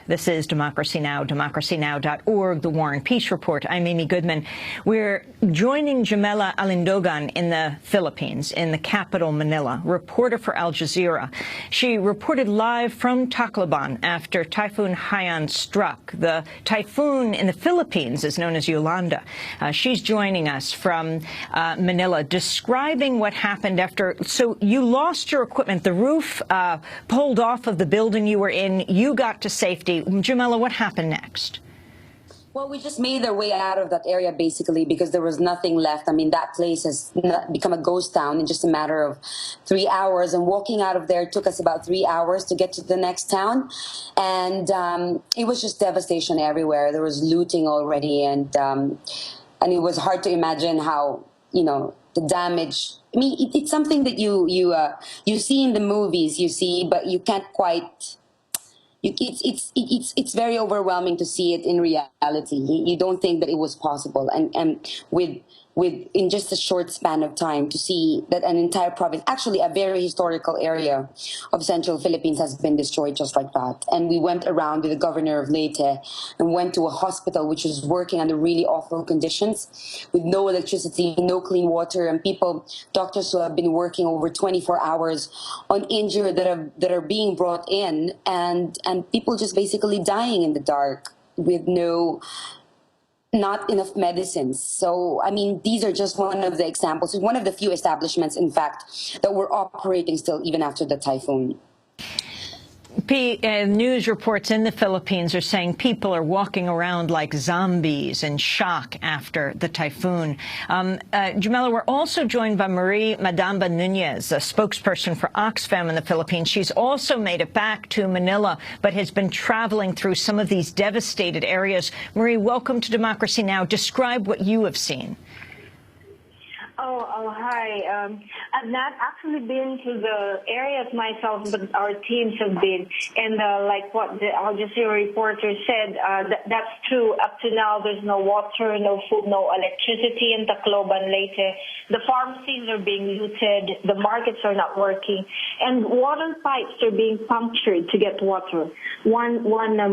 This is Democracy Now!, democracynow.org, The War and Peace Report. I'm Amy Goodman. We're joining Jamela Alindogan in the Philippines, in the capital, Manila, reporter for Al Jazeera. She reported live from Tacloban after Typhoon Haiyan struck. The typhoon in the Philippines is known as Yolanda. She's joining us from Manila, describing what happened after. So you lost your equipment. The roof pulled off of the building you were in. You got to safety. Jamela, what happened next? Well, we just made our way out of that area, basically, because there was nothing left. I mean, that place has become a ghost town in just a matter of 3 hours. And walking out of there took us about 3 hours to get to the next town. And it was just devastation everywhere. There was looting already. And it was hard to imagine how, the damage. I mean, it's something that you see in the movies, but you can't quite. It's very overwhelming to see it in reality. You don't think that it was possible, and with in just a short span of time to see that an entire province, actually a very historical area of central Philippines, has been destroyed just like that. And we went around with the governor of Leyte and went to a hospital which was working under really awful conditions, with no electricity, no clean water, and doctors who have been working over 24 hours on injured that are being brought in, and people just basically dying in the dark with not enough medicines. So, I mean, these are just one of the examples, one of the few establishments, in fact, that were operating still even after the typhoon. News reports in the Philippines are saying people are walking around like zombies in shock after the typhoon. Jamela, we're also joined by Marie Madamba Nunez, a spokesperson for Oxfam in the Philippines. She's also made it back to Manila, but has been traveling through some of these devastated areas. Marie, welcome to Democracy Now! Describe what you have seen. Oh, hi. I've not actually been to the areas myself, but our teams have been. And like what the Al Jazeera reporter said, that's true. Up to now, there's no water, no food, no electricity in Tacloban, Leyte. The pharmacies are being looted. The markets are not working. And water pipes are being punctured to get water. One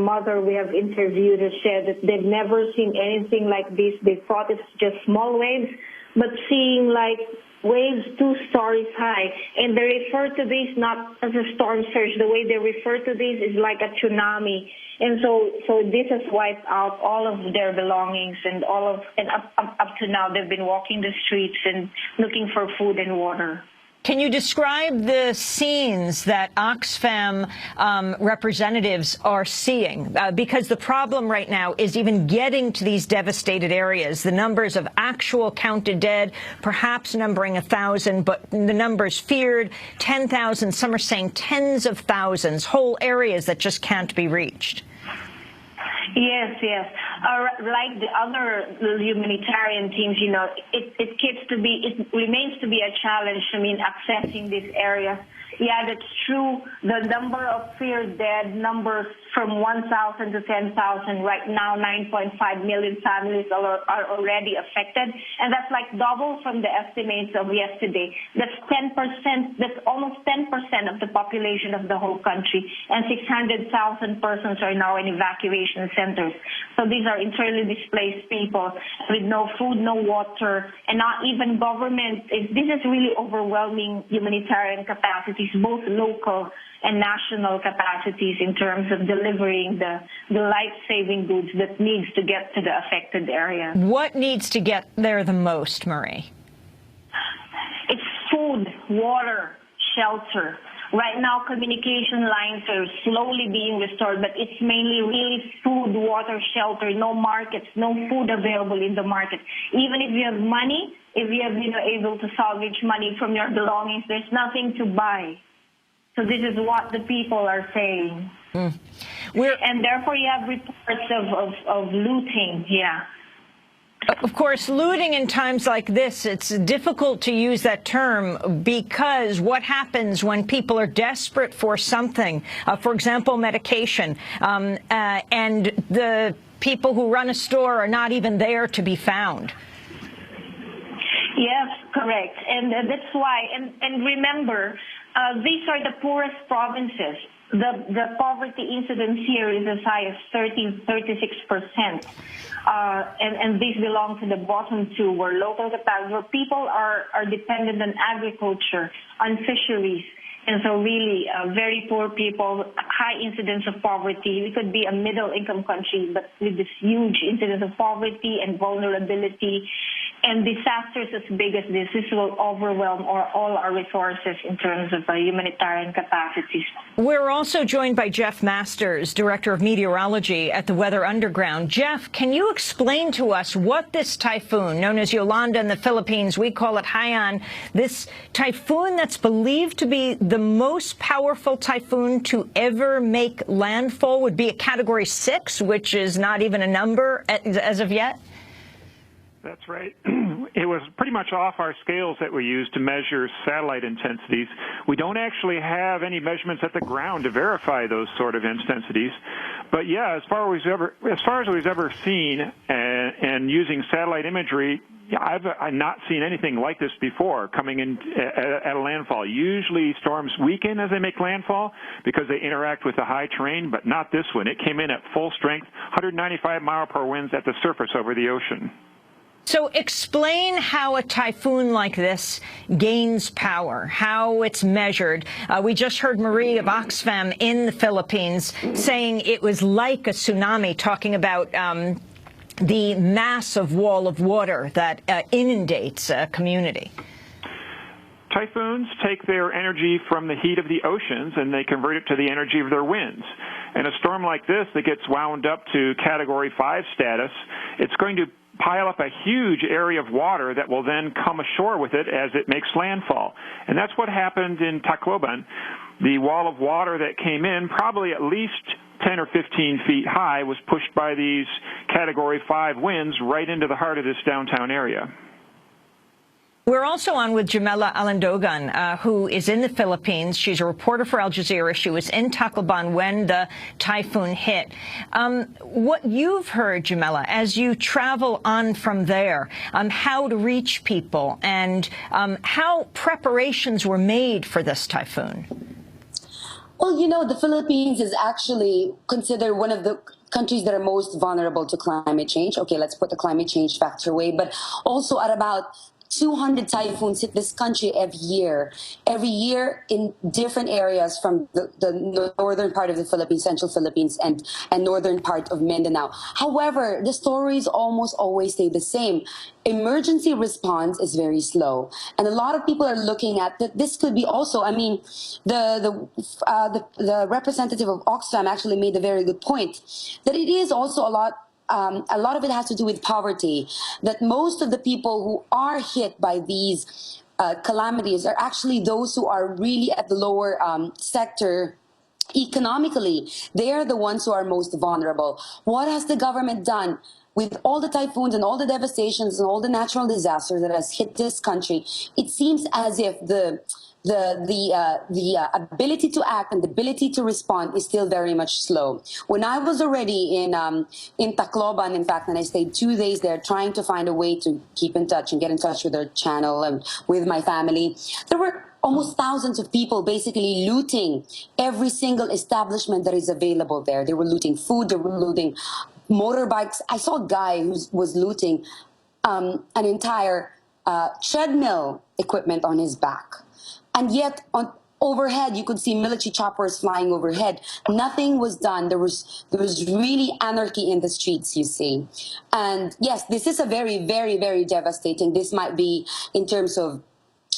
mother we have interviewed has said that they've never seen anything like this. They thought it's just small waves, but seeing like waves 2 stories high, and they refer to this not as a storm surge. The way they refer to this is like a tsunami, and so this has wiped out all of their belongings, and up to now they've been walking the streets and looking for food and water. Can you describe the scenes that Oxfam representatives are seeing? Because the problem right now is even getting to these devastated areas. The numbers of actual counted dead, perhaps numbering 1,000, but the numbers feared 10,000. Some are saying tens of thousands, whole areas that just can't be reached. Yes. Like the other humanitarian teams, it remains to be a challenge. I mean, accessing these areas. Yeah, that's true. The number of feared dead numbers from 1,000 to 10,000. Right now, 9.5 million families are already affected, and that's like double from the estimates of yesterday. That's 10%. That's almost 10% of the population of the whole country, and 600,000 persons are now in evacuation centers. So these are internally displaced people with no food, no water, and not even government. This is really overwhelming humanitarian capacities, both local and national capacities, in terms of delivering the life-saving goods that needs to get to the affected area. What needs to get there the most, Marie? It's food, water, shelter. Right now, communication lines are slowly being restored, but it's mainly really food, water, shelter, no markets, no food available in the market. Even if you have money, if you have able to salvage money from your belongings, there's nothing to buy. So this is what the people are saying. And therefore you have reports of looting, yeah. Of course, looting in times like this, it's difficult to use that term, because what happens when people are desperate for something, for example, medication, and the people who run a store are not even there to be found? Yes, correct. And that's why, and remember, these are the poorest provinces. the poverty incidence here is as high as 36%. And these belong to the bottom two, where local capacity, where people are dependent on agriculture, on fisheries. And so really very poor people, high incidence of poverty. We could be a middle-income country, but with this huge incidence of poverty and vulnerability and disasters as big as this will overwhelm all our resources in terms of humanitarian capacities. We're also joined by Jeff Masters, Director of Meteorology at the Weather Underground. Jeff, can you explain to us what this typhoon, known as Yolanda in the Philippines, we call it Haiyan, this typhoon that's believed to be the most powerful typhoon to ever make landfall, would be a Category 6, which is not even a number as of yet? That's right. It was pretty much off our scales that we use to measure satellite intensities. We don't actually have any measurements at the ground to verify those sort of intensities. But yeah, as far as we've ever seen, and using satellite imagery, I've not seen anything like this before coming in at a landfall. Usually storms weaken as they make landfall because they interact with the high terrain, but not this one. It came in at full strength, 195-mile-per-hour winds at the surface over the ocean. So explain how a typhoon like this gains power, how it's measured. We just heard Marie of Oxfam in the Philippines saying it was like a tsunami, talking about the massive wall of water that inundates a community. Typhoons take their energy from the heat of the oceans and they convert it to the energy of their winds. And a storm like this that gets wound up to Category 5 status, it's going to pile up a huge area of water that will then come ashore with it as it makes landfall. And that's what happened in Tacloban. The wall of water that came in, probably at least 10 or 15 feet high, was pushed by these Category 5 winds right into the heart of this downtown area. We're also on with Jamela Alindogan, who is in the Philippines. She's a reporter for Al Jazeera. She was in Tacloban when the typhoon hit. What you've heard, Jamela, as you travel on from there, how to reach people and how preparations were made for this typhoon. Well, you know, the Philippines is actually considered one of the countries that are most vulnerable to climate change. Okay, let's put the climate change factor away, but also at about 200 typhoons hit this country every year in different areas from the northern part of the Philippines, central Philippines, and northern part of Mindanao. However, the stories almost always stay the same. Emergency response is very slow, and a lot of people are looking at that. This could be also, I mean, the representative of Oxfam actually made a very good point that it is also a lot of it has to do with poverty, that most of the people who are hit by these calamities are actually those who are really at the lower sector economically. They are the ones who are most vulnerable. What has the government done? With all the typhoons and all the devastations and all the natural disasters that has hit this country, it seems as if the ability to act and the ability to respond is still very much slow. When I was already in Tacloban, in fact, and I stayed 2 days there trying to find a way to keep in touch and get in touch with their channel and with my family, there were almost thousands of people basically looting every single establishment that is available there. They were looting food, they were looting motorbikes. I saw a guy who was looting an entire treadmill equipment on his back. And yet, overhead, you could see military choppers flying overhead. Nothing was done. There was really anarchy in the streets, you see. And yes, this is a very, very, very devastating. This might be in terms of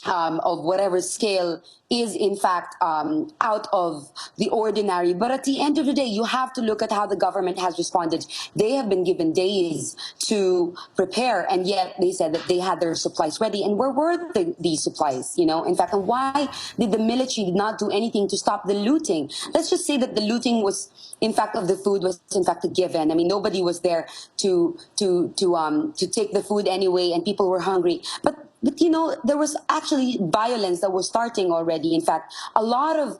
whatever scale is in fact out of the ordinary. But at the end of the day, you have to look at how the government has responded. They have been given days to prepare, and yet they said that they had their supplies ready. And where were these supplies, you know? In fact, and why did the military not do anything to stop the looting? Let's just say that the looting was, in fact, of the food was in fact a given. I mean, nobody was there to take the food anyway, and people were hungry. But you know, there was actually violence that was starting already. In fact, a lot of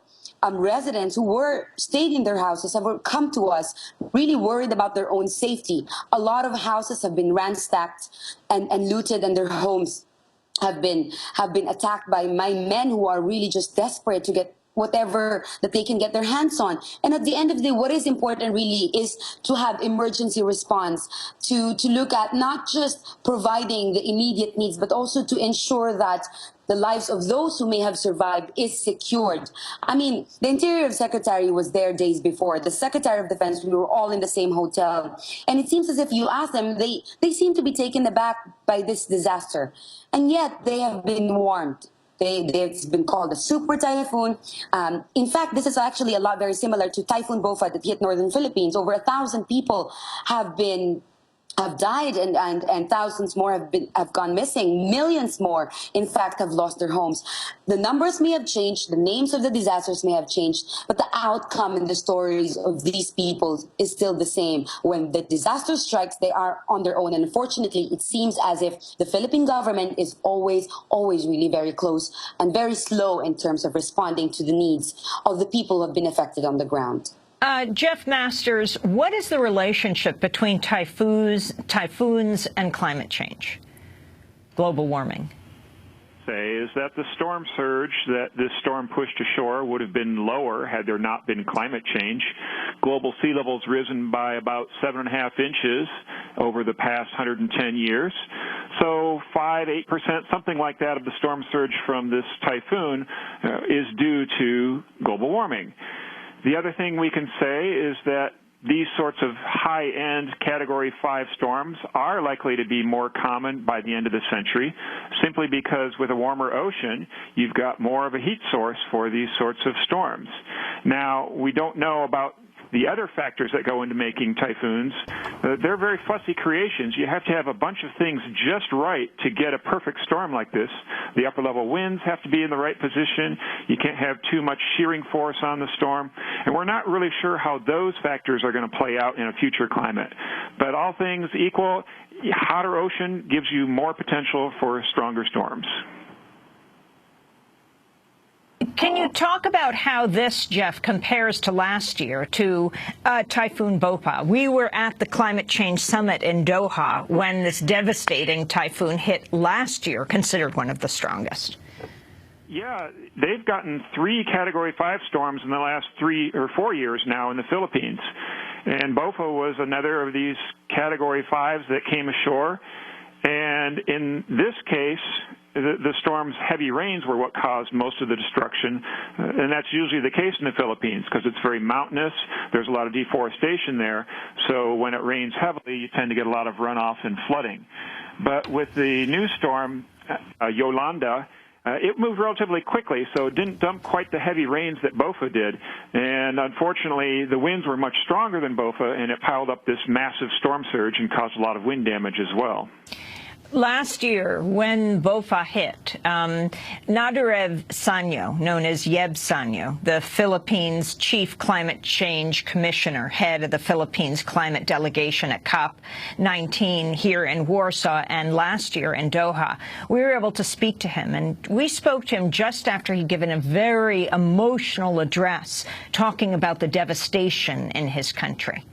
residents who were stayed in their houses have come to us really worried about their own safety. A lot of houses have been ransacked and looted, and their homes have been attacked by my men who are really just desperate to get whatever that they can get their hands on. And at the end of the day, what is important really is to have emergency response, to look at not just providing the immediate needs, but also to ensure that the lives of those who may have survived is secured. I mean, the Interior Secretary was there days before. The Secretary of Defense, we were all in the same hotel. And it seems as if you ask them, they seem to be taken aback by this disaster. And yet they have been warned. They've been called a super typhoon. In fact, this is actually a lot very similar to Typhoon Bofa that hit northern Philippines. Over 1,000 people have died and thousands more have gone missing. Millions more, in fact, have lost their homes. The numbers may have changed, the names of the disasters may have changed, but the outcome and the stories of these people is still the same. When the disaster strikes, they are on their own. And unfortunately, it seems as if the Philippine government is always really very close and very slow in terms of responding to the needs of the people who have been affected on the ground. Jeff Masters, what is the relationship between typhoons and climate change, global warming? Is that the storm surge that this storm pushed ashore would have been lower had there not been climate change. Global sea levels risen by about 7.5 inches over the past 110 years. So 5-8%, something like that, of the storm surge from this typhoon is due to global warming. The other thing we can say is that these sorts of high-end Category 5 storms are likely to be more common by the end of the century, simply because with a warmer ocean, you've got more of a heat source for these sorts of storms. Now, we don't know about the other factors that go into making typhoons. They're very fussy creations. You have to have a bunch of things just right to get a perfect storm like this. The upper-level winds have to be in the right position. You can't have too much shearing force on the storm. And we're not really sure how those factors are going to play out in a future climate. But all things equal, hotter ocean gives you more potential for stronger storms. Can you talk about how this, Jeff, compares to last year, to Typhoon Bofa? We were at the Climate Change Summit in Doha when this devastating typhoon hit last year, considered one of the strongest. Yeah, they've gotten 3 Category 5 storms in the last 3 or 4 years now in the Philippines. And Bofa was another of these Category 5s that came ashore. And in this case, the storm's heavy rains were what caused most of the destruction, and that's usually the case in the Philippines because it's very mountainous. There's a lot of deforestation there, so when it rains heavily, you tend to get a lot of runoff and flooding. But with the new storm, Yolanda, it moved relatively quickly, so it didn't dump quite the heavy rains that Bofa did. And unfortunately, the winds were much stronger than Bofa, and it piled up this massive storm surge and caused a lot of wind damage as well. Last year, when Bofa hit, Nadurev Sanyo, known as Yeb Sanyo, the Philippines' chief climate change commissioner, head of the Philippines climate delegation at COP19 here in Warsaw and last year in Doha, we were able to speak to him. And we spoke to him just after he'd given a very emotional address talking about the devastation in his country.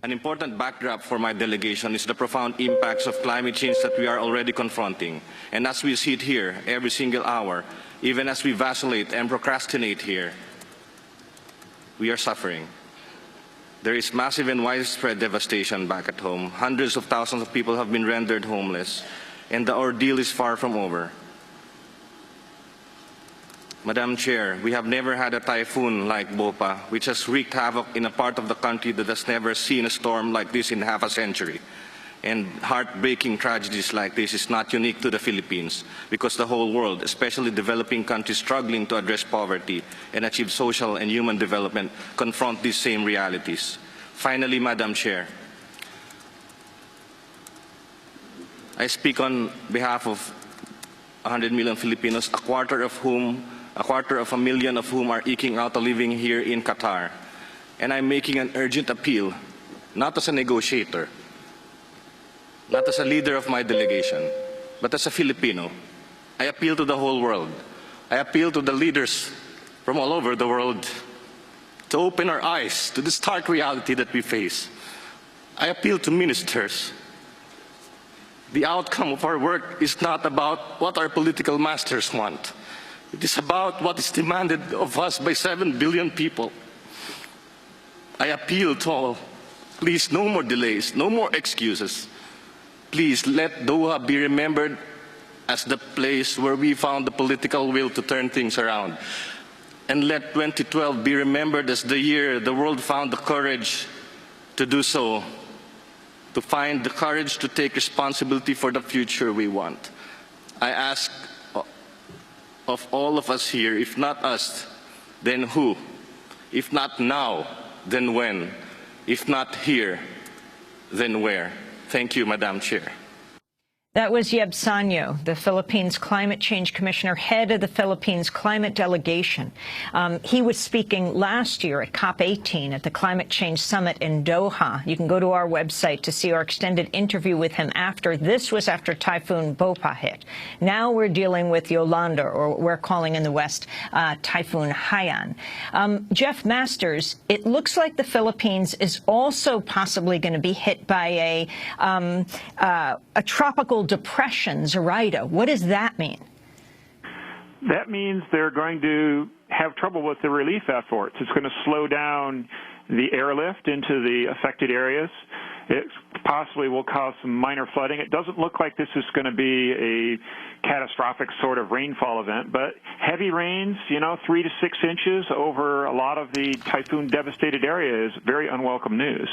An important backdrop for my delegation is the profound impacts of climate change that we are already confronting. And as we sit here every single hour, even as we vacillate and procrastinate here, we are suffering. There is massive and widespread devastation back at home. Hundreds of thousands of people have been rendered homeless, and the ordeal is far from over. Madam Chair, we have never had a typhoon like Bofa, which has wreaked havoc in a part of the country that has never seen a storm like this in half a century. And heartbreaking tragedies like this is not unique to the Philippines, because the whole world, especially developing countries struggling to address poverty and achieve social and human development, confront these same realities. Finally, Madam Chair, I speak on behalf of 100 million Filipinos, a quarter of a million of whom are eking out a living here in Qatar. And I'm making an urgent appeal, not as a negotiator, not as a leader of my delegation, but as a Filipino. I appeal to the whole world. I appeal to the leaders from all over the world to open our eyes to the stark reality that we face. I appeal to ministers. The outcome of our work is not about what our political masters want. It is about what is demanded of us by 7 billion people. I appeal to all, please, no more delays, no more excuses. Please let Doha be remembered as the place where we found the political will to turn things around. And let 2012 be remembered as the year the world found the courage to do so, to find the courage to take responsibility for the future we want. I ask of all of us here, if not us, then who? If not now, then when? If not here, then where? Thank you, Madam Chair. That was Yeb Sanyo, the Philippines Climate Change Commissioner, head of the Philippines Climate Delegation. He was speaking last year at COP18 at the Climate Change Summit in Doha. You can go to our website to see our extended interview with him after. This was after Typhoon Bopa hit. Now we're dealing with Yolanda, or we're calling in the West Typhoon Haiyan. Jeff Masters, it looks like the Philippines is also possibly going to be hit by a tropical depression, Zoraida. What does that mean? That means they're going to have trouble with the relief efforts. It's going to slow down the airlift into the affected areas. It possibly will cause some minor flooding. It doesn't look like this is going to be a catastrophic sort of rainfall event, but heavy rains, 3 to 6 inches over a lot of the typhoon-devastated areas is very unwelcome news.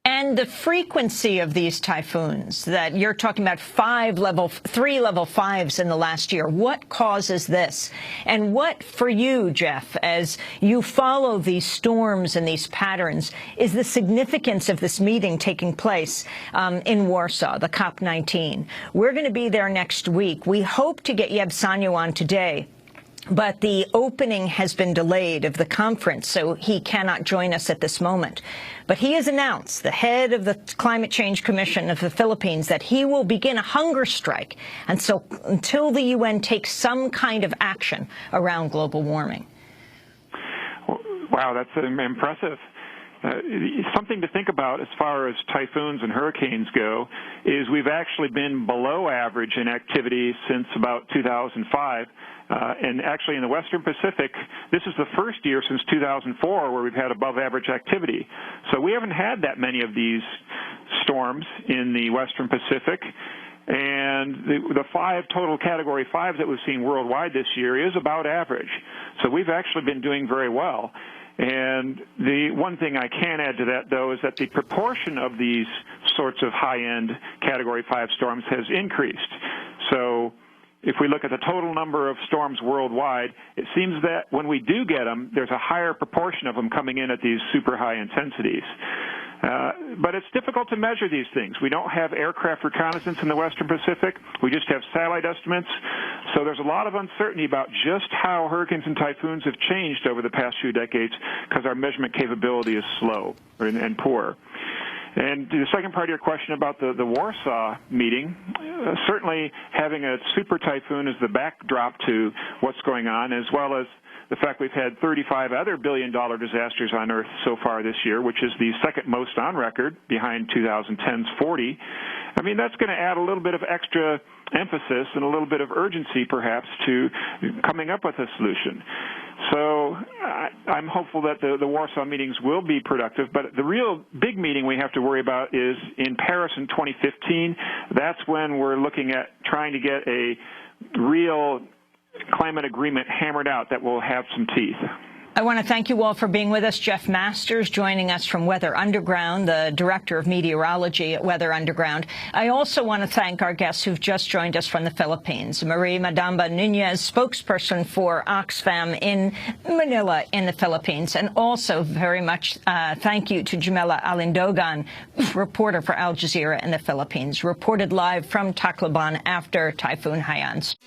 And the frequency of these typhoons that you're talking about, 3 level 5s in the last year, what causes this? And what, for you, Jeff, as you follow these storms and these patterns, is the significance of this meeting taking place in Warsaw, the COP19? We're going to be there next week. We hope to get Yeb Sanyo on today, but the opening has been delayed of the conference, so he cannot join us at this moment. But he has announced, the head of the Climate Change Commission of the Philippines, that he will begin a hunger strike until the UN takes some kind of action around global warming. Wow, that's impressive. Something to think about as far as typhoons and hurricanes go is we've actually been below average in activity since about 2005. And actually in the Western Pacific, this is the first year since 2004 where we've had above average activity. So we haven't had that many of these storms in the Western Pacific. And the 5 total Category 5s that we've seen worldwide this year is about average. So we've actually been doing very well. And the one thing I can add to that, though, is that the proportion of these sorts of high-end Category 5 storms has increased. So if we look at the total number of storms worldwide, it seems that when we do get them, there's a higher proportion of them coming in at these super high intensities. But it's difficult to measure these things. We don't have aircraft reconnaissance in the Western Pacific. We just have satellite estimates. So there's a lot of uncertainty about just how hurricanes and typhoons have changed over the past few decades because our measurement capability is slow and poor. And the second part of your question about the Warsaw meeting, certainly having a super typhoon is the backdrop to what's going on, as well as the fact we've had 35 other billion-dollar disasters on Earth so far this year, which is the second most on record behind 2010's 40. I mean, that's going to add a little bit of extra emphasis and a little bit of urgency, perhaps, to coming up with a solution. So I'm hopeful that the Warsaw meetings will be productive, but the real big meeting we have to worry about is in Paris in 2015. That's when we're looking at trying to get a real climate agreement hammered out that will have some teeth. I want to thank you all for being with us. Jeff Masters joining us from Weather Underground, the Director of Meteorology at Weather Underground. I also want to thank our guests who've just joined us from the Philippines. Marie Madamba Nunez, spokesperson for Oxfam in Manila in the Philippines. And also very much thank you to Jamela Alindogan, reporter for Al Jazeera in the Philippines, reported live from Tacloban after Typhoon Haiyan.